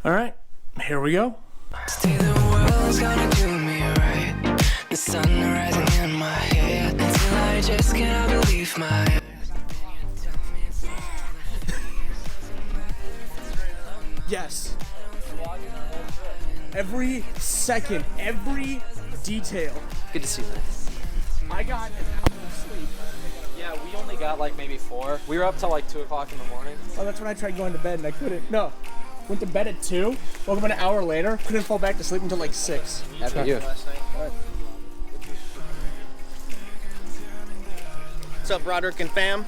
All right, here we go. Still the world's gonna do me right. The sun rising in my head until I just can't believe my eyes. Yes. Every second, every detail. Good to see that. I got an hour of sleep. Yeah, we only got like maybe 4. We were up till like 2 o'clock in the morning. Oh, that's when I tried going to bed and I couldn't. No. Went to bed at 2, woke up an hour later, couldn't fall back to sleep until like 6. After you. What's up, Broderick and fam?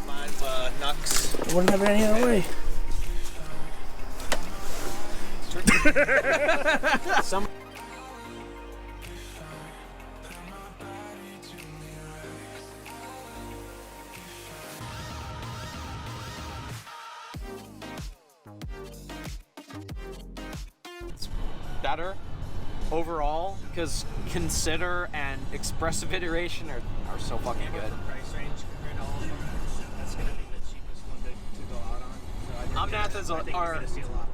Mine's Nux. I wouldn't have it any other way. Some. It's better overall because consider and expressive iteration are so fucking good. Price range compared to all of them. That's going to be the cheapest one to go out on. So Omnath is I think our. you're going to see a lot.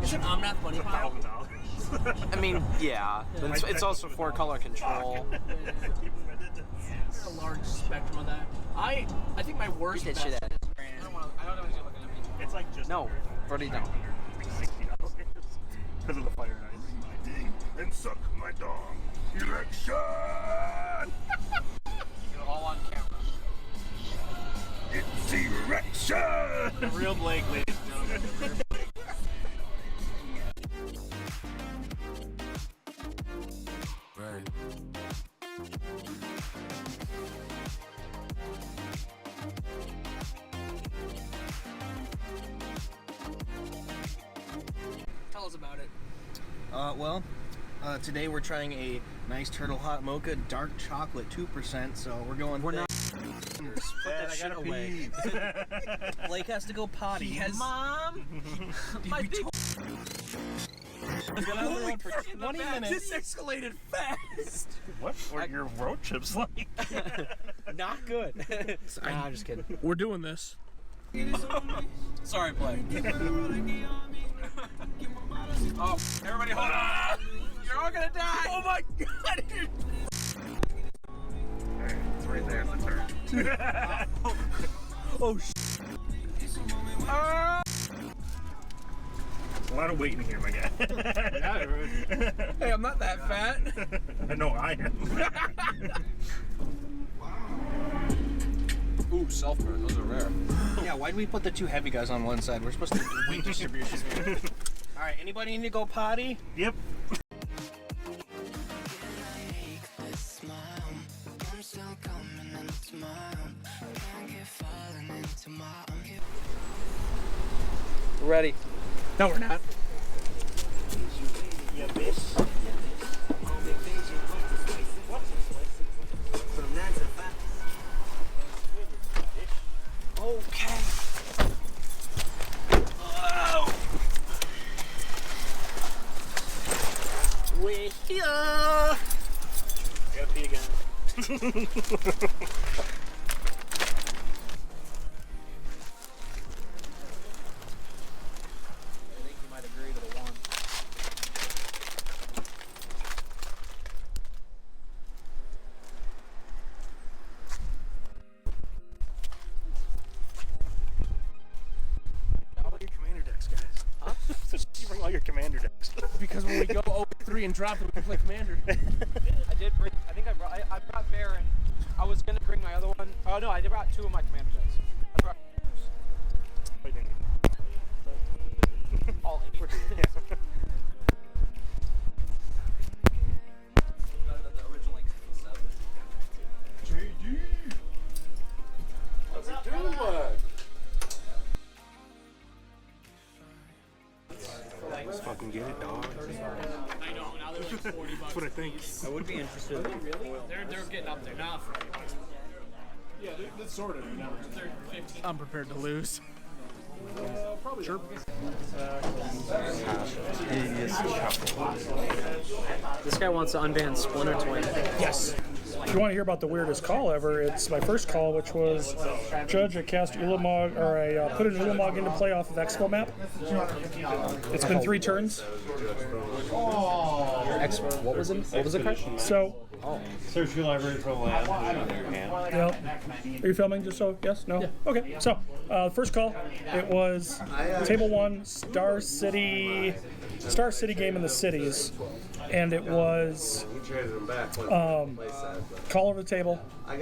Isn't Omnath money pile? $1,000. I mean, yeah, but it's also 4-color control. It's a large spectrum of that. I think my worst Get bet. shit at it. I don't know what you're looking at me. It's like just No, Brody, don't. $60 because of the fire nice. And suck my dong. Erection! You're all on camera. It's erection! Real Blake, ladies and gentlemen. Right. Tell us about it. Today we're trying a nice turtle hot mocha, dark chocolate, 2%. So we're going. We're not. Put that shit away. Blake has to go potty. He has. Mom, my big. Holy crap, 20 minutes. This escalated fast. What were your road trips like? Not good. Nah, I'm just kidding. We're doing this. Sorry, Blake. Oh, everybody hold on. You're all gonna die. Oh my god! It's right there, the turn. Oh A lot of weight in here, my guy. Hey, I'm not that fat. I know I am. Ooh, self-burn. Those are rare. Yeah, why do we put the 2 heavy guys on one side? We're supposed to do weight distribution here. All right, anybody need to go potty? Yep. Ready. No, we're not. Yeah, bitch. Okay. We're here. I gotta pee again. I think you might agree to the 1. All your commander decks, guys. Huh? So you bring all your commander decks. Because when we go 0-3 and drop it, we can play Commander. I did bring. I think I brought Baron. I was gonna bring my other one. Oh no, I brought 2 of my commander decks. I brought all 8. Let's fucking get it, dog. I know, now they're like $40. That's what I think. I would be interested. They're getting up there, not $40. Yeah, they're sort of, you know. They're 15. I'm prepared to lose. Sure. This guy wants to unban Splinter Twin. Yes. if you want to hear about the weirdest call ever, it's my first call, which was, Judge, I cast Ulamog, or I put an Ulamog into play off of Expo map. It's been 3 turns. What was it? What was the question? So, Search your library for land. yeah. Are you filming? Just so, yes? No? Yeah. Okay. So, first call, it was Table 1, Star City game in the cities. And it was call over the table,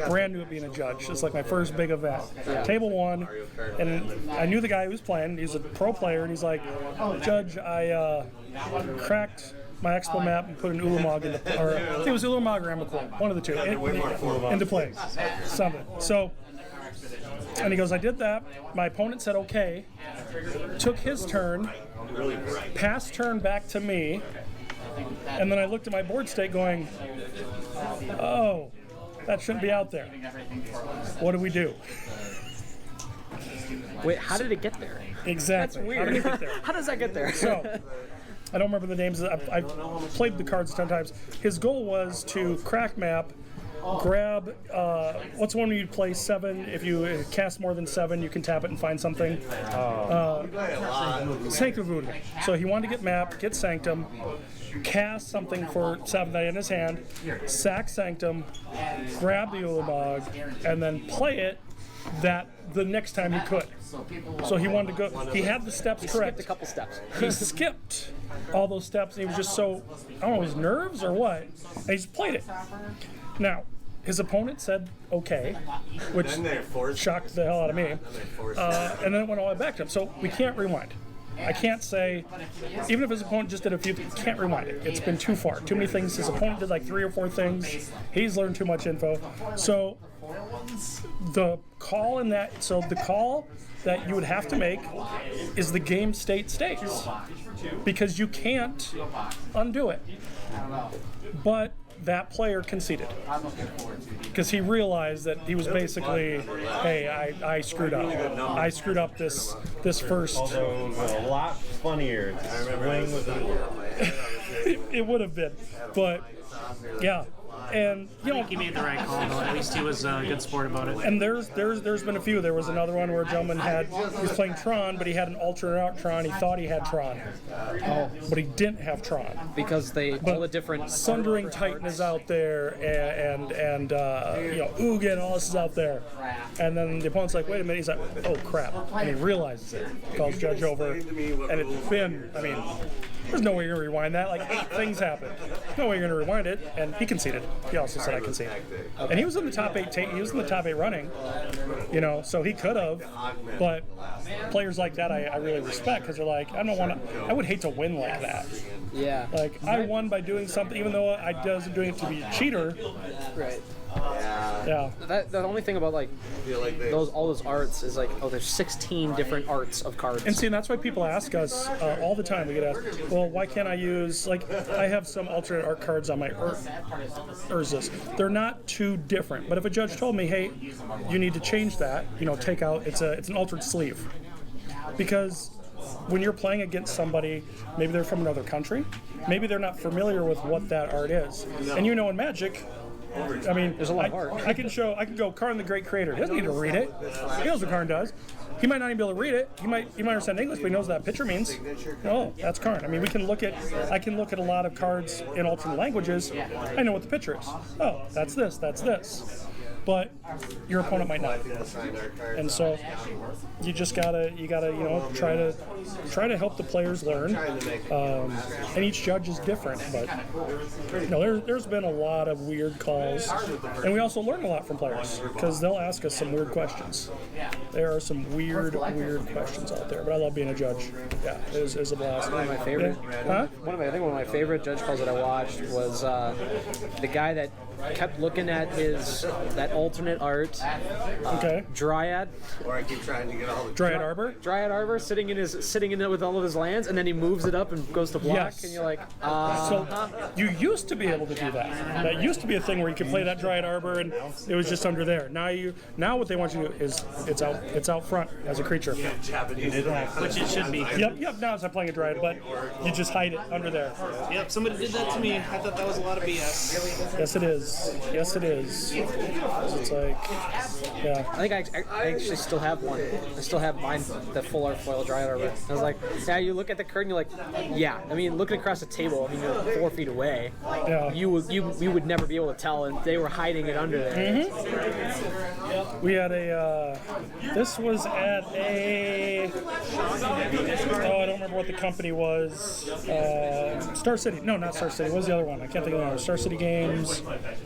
brand new at being a judge. It's like my first big event. Table 1, and I knew the guy who was playing. He's a pro player, and he's like, Judge, I cracked my Expo map and put an Ulamog into, or I think it was Ulamog or Emrakul, one of the two, into play. Something. So, and he goes, I did that. My opponent said okay, took his turn, passed turn back to me, and then I looked at my board state going, oh, that shouldn't be out there. What do we do? Wait, how did it get there? Exactly. That's weird. How did it get there? How does that get there? So, I don't remember the names. I've played the cards 10 times. His goal was to crack map, grab, what's the one where you play 7? If you cast more than 7, you can tap it and find something. Sanctum Voodoo. So he wanted to get map, get Sanctum, cast something for 7 that in his hand, sack Sanctum, grab the Ulamog, and then play it the next time he could. So he wanted to go, he had the steps correct. Skipped a couple steps. He skipped all those steps, and he was just so, I don't know, his nerves or what, and he just played it. Now, his opponent said okay, which shocked the hell out of me, and then it went all the way back to him. So we can't rewind. I can't say, even if his opponent just did a few things, can't rewind it. It's been too far. Too many things. His opponent did like 3 or 4 things. He's learned too much info. So the call in that, so the call that you would have to make is the game state stays, because you can't undo it. But that player conceded because he realized that he was basically, hey, I screwed up. I screwed up this first. Although it was a lot funnier to swing with it. It would have been, but yeah. And you know, He made the right call, though. At least he was a good sport about it. and there's been a few. There was another one where a gentleman he was playing Tron, but he had an alternate Tron. He thought he had Tron, but he didn't have Tron. Because they all the different Sundering Titan is out there, and you know, Ugin, all this is out there. And then the opponent's like, wait a minute. He's like, oh crap, and he realizes it. Calls Judge over, and it's been, I mean, there's no way you're gonna rewind that. Like 8 things happened. No way you're gonna rewind it. And he conceded. He also said I conceded. And he was in the top 8. He was in the top 8 running. You know, so he could have. But players like that, I really respect, because they're like, I don't want to. I would hate to win like that. Yeah. Like I won by doing something, even though I wasn't doing it to be a cheater. Right. Yeah. The only thing about like all those arts is like, oh, there's 16 different arts of cards. And see, and that's why people ask us all the time. We get asked, well, why can't I use, like, I have some alternate art cards on my Urzas. They're not too different. But if a judge told me, hey, you need to change that, you know, take out, it's an altered sleeve. Because when you're playing against somebody, maybe they're from another country, maybe they're not familiar with what that art is. And you know, in Magic, I mean, there's a lot of art. I can go Karn the Great Creator. He doesn't need to read it. He knows what Karn does. He might not even be able to read it. He might understand English, but he knows what that picture means. Oh, that's Karn. I mean, I can look at a lot of cards in alternate languages. I know what the picture is. Oh, that's this. That's this. But your opponent might not. And so you just gotta you know, try to help the players learn. And each judge is different, but you know, there's been a lot of weird calls, and we also learn a lot from players because they'll ask us some weird questions. There are some weird questions out there, but I love being a judge. Yeah, it is a blast. One of my favorite. Yeah. Huh? One of my favorite judge calls that I watched was the guy that kept looking at that alternate art. Okay. Dryad. Or I keep trying to get all the Dryad Arbor. Dryad Arbor sitting in it with all of his lands, and then he moves it up and goes to block, Yes. and you're like, So you used to be able to do that. That used to be a thing where you could play that Dryad Arbor and it was just under there. Now what they want you to do is it's out front as a creature. Which it should be. Yep. Now it's not playing a Dryad, but you just hide it under there. Yep, somebody did that to me. I thought that was a lot of BS. Yes, it is. is. Yes, it is. It's like, yeah. I think I actually still have one. I still have mine, the full art foil dry over. I was like, yeah, you look at the curtain, you're like, yeah. I mean, looking across the table, I mean, you're 4 feet away. Yeah. You would never be able to tell, and they were hiding it under there. We had a, this was at a, I don't remember what the company was. Star City. No, not Star City. What was the other one? I can't think of the other. Star City Games.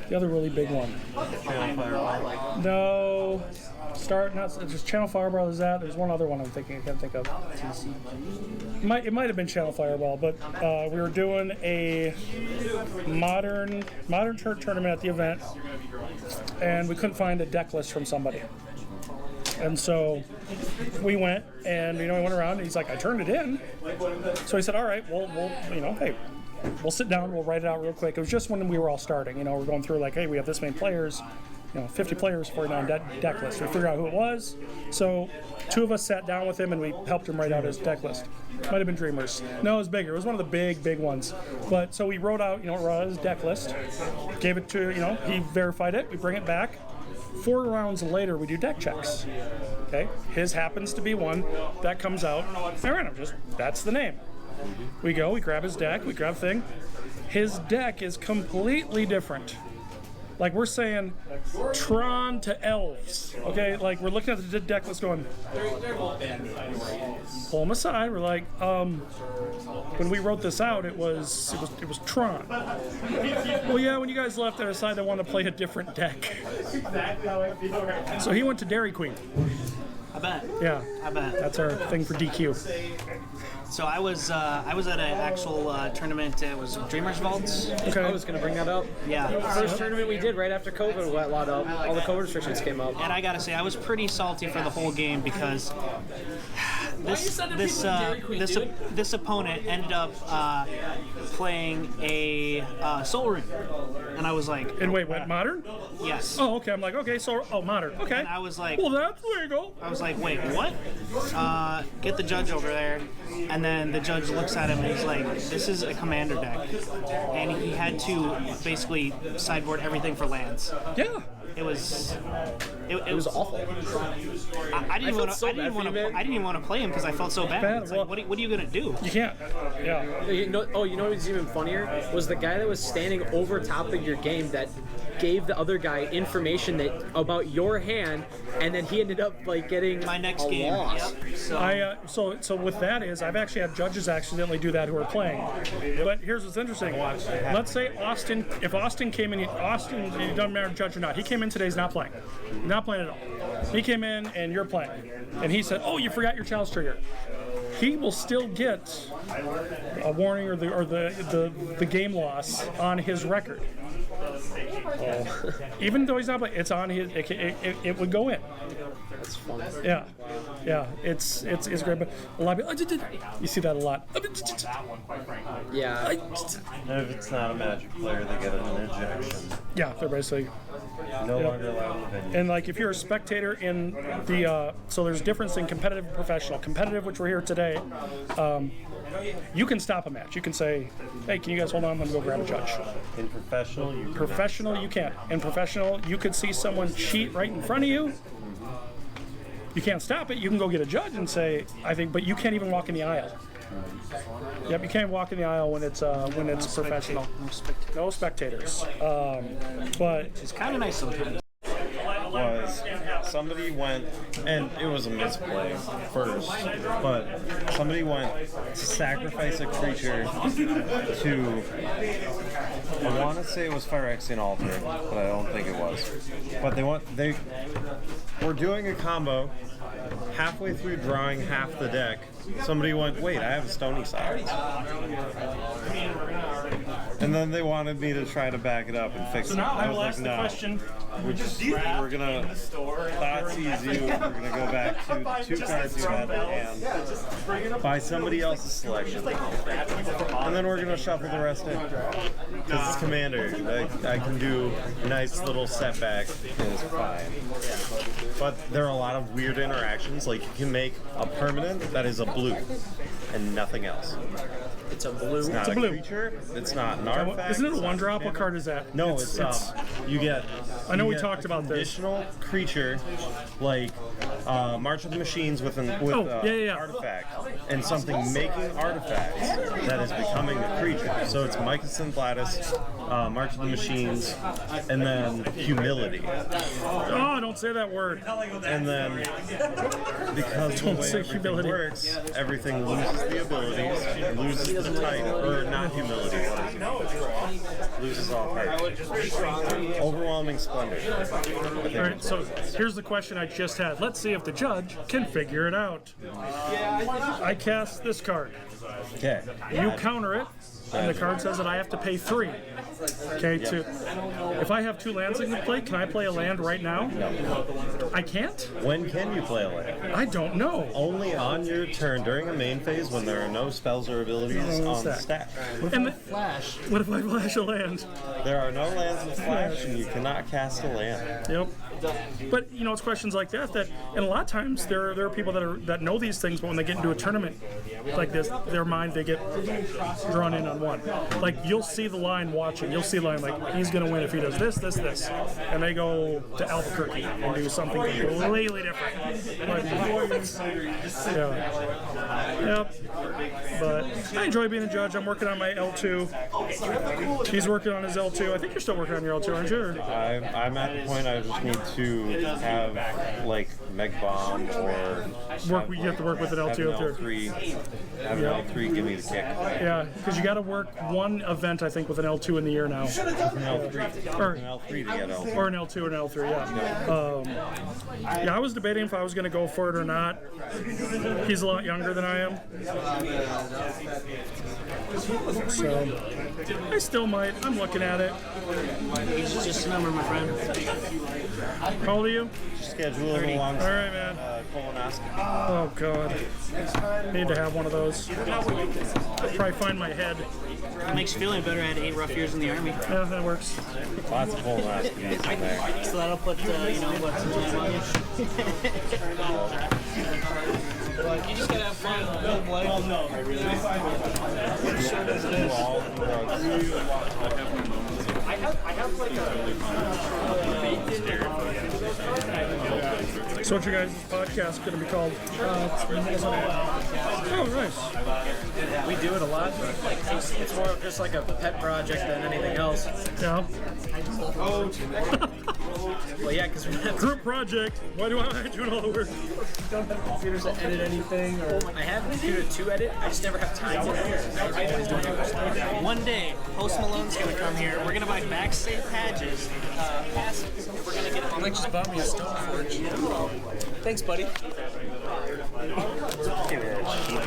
The other really big one. No. Just Channel Fireball is that. There's one other one I can't think of. It might have been Channel Fireball, but we were doing a modern tournament at the event, and we couldn't find a deck list from somebody. And so we went, and we went around, and he's like, I turned it in. So he said, all right, we'll hey, we'll sit down, we'll write it out real quick. It was just when we were all starting, we're going through like, hey, we have this many players, 50 players, 49 deck list. We figured out who it was. So 2 of us sat down with him, and we helped him write out his deck list. Might have been Dreamers. No, it was bigger. It was one of the big ones. But so we wrote out his deck list, gave it to, he verified it, we bring it back. 4 rounds later, we do deck checks. Okay, his happens to be one that comes out. That's the name. We go, we grab his deck, we grab thing. His deck is completely different. Like we're saying Tron to elves. Okay, like we're looking at the deck list going, pull him aside, we're like, when we wrote this out, it was Tron. Well, yeah, when you guys left, I decided I wanted to play a different deck. So he went to Dairy Queen. I bet. Yeah. I bet. That's our thing for DQ. So I was at an actual tournament. It was Dreamers Vaults. Okay. I was going to bring that up. Yeah. First tournament we did right after COVID went lot up. All the COVID restrictions came up. And I gotta say, I was pretty salty for the whole game because this opponent ended up playing a Soul Ring, and I was like, And wait, what, modern? yes. Oh, okay. I'm like, okay, so modern. Okay. And I was like, Well, there you go. I was like, wait, what? Get the judge over there. And then the judge looks at him and he's like, this is a commander deck. And he had to basically sideboard everything for lands. Yeah. It was awful. I didn't even want to play him because I felt so bad. It's like, what are you gonna do? You can't. Yeah. You know what was even funnier? Was the guy that was standing over top of your game that gave the other guy information about your hand, and then he ended up like getting My next a game. loss. Yep. So with that is, I've actually had judges accidentally do that who are playing. But here's what's interesting. Let's say if Austin came in, it doesn't matter judge or not. He came in today, he's not playing. Not playing at all. He came in and you're playing. And he said, oh, you forgot your challenge trigger. He will still get a warning or the game loss on his record. Even though he's not playing, it's on his. It would go in. That's fun. Yeah, it's great. But a lot of people, you see that a lot. Yeah. And if it's not a Magic player, they get an injection. Yeah, they're basically. No longer allowed in venue. And like if you're a spectator in the, so there's a difference in competitive and professional. Competitive, which we're here today, you can stop a match. You can say, hey, can you guys hold on? I'm going to go grab a judge. In professional, You can't. In professional, you could see someone cheat right in front of you. You can't stop it. You can go get a judge and say, but you can't even walk in the aisle. Yep, you can't walk in the aisle when it's professional. No spectators. But It's kind of nice sometimes. was somebody went, and it was a misplay first, but somebody went to sacrifice a creature to, I want to say it was Phyrexian Altar, but I don't think it was. But they were doing a combo, halfway through drawing half the deck, somebody went, wait, I have a Stony Silence. And then they wanted me to try to back it up and fix it. now I was will like, ask the no. question. We're gonna Thoughtseize you. We're gonna go back to 2 cards you had and buy somebody else's selection, and then we're gonna shuffle the rest in. Because it's Commander, I can do a nice little setback and it's fine. But there are a lot of weird interactions. Like you can make a permanent that is a blue and nothing else. It's a blue. It's not a a blue. creature. It's not an artifact. Isn't it a it's not 1-drop? What enchantment. card is that? No, it's you get. I know you we get talked a about this. conditional creature, like March of the Machines with yeah. artifact, and something making artifacts that is becoming a creature. So it's Mycosynth Lattice, March of the Machines, and then Humility. Oh, don't say that word. And then because the way say everything humility. works, everything loses the abilities, loses the type, or not humility, what is it? Loses all parts. Overwhelming splendor. All right, so here's the question I just had. Let's see if the judge can figure it out. I cast this card. Okay. You counter it, and the card says that I have to pay 3. Okay, if I have 2 lands in play, can I play a land right now? No. I can't? When can you play a land? I don't know. Only on your turn during a main phase when there are no spells or abilities on the stack. And flash. What if I flash a land? There are no lands in Flash, and you cannot cast a land. Yep. But you know, it's questions like that and a lot of times there are people that know these things, but when they get into a tournament like this, their mind, they get drawn in on one. Like you'll see the line watching, you'll see the line like he's gonna win if he does this, and they go to Albuquerque and do something completely different. Like, Yep. But I enjoy being a judge. I'm working on my L2. He's working on his L2. I think you're still working on your L2, aren't you? I'm at the point I just need to have like Meg Bomb or You have to work with an have L2 an up there. L3. Have an L3 give me the kick. Yeah, because you got to work one event, I think, with an L2 in the year now. An L3. Or An L3 to get L3. or an L2 or an L3, yeah. Yeah, I was debating if I was going to go for it or not. He's a lot younger than I am. So, I still might. I'm looking at it. It's just a number, my friend. How old are you? Schedule it along. All right, man. Colonoscopy. Oh, God. Need to have one of those. Probably find my head. It makes you feel any better. I had 8 rough years in the Army. Yeah, that works. Lots of colonoscopies in there. So that'll put, some time on you. You just gotta have fun. Live life. Do all the drugs. So what's your guys' podcast going to be called? Oh, nice. We do it a lot, but it's more of just like a pet project than anything else. Yeah. Well, yeah, because we don't have Group project. Why do I do all the work? computers to edit anything, or I have a computer to edit. I just never have time to edit. I'm always doing other stuff. One day, Post Malone's gonna come here. We're gonna buy backstage passes. We're gonna get. I might just bought me a Stoneforge. Thanks, buddy. Give me that cheap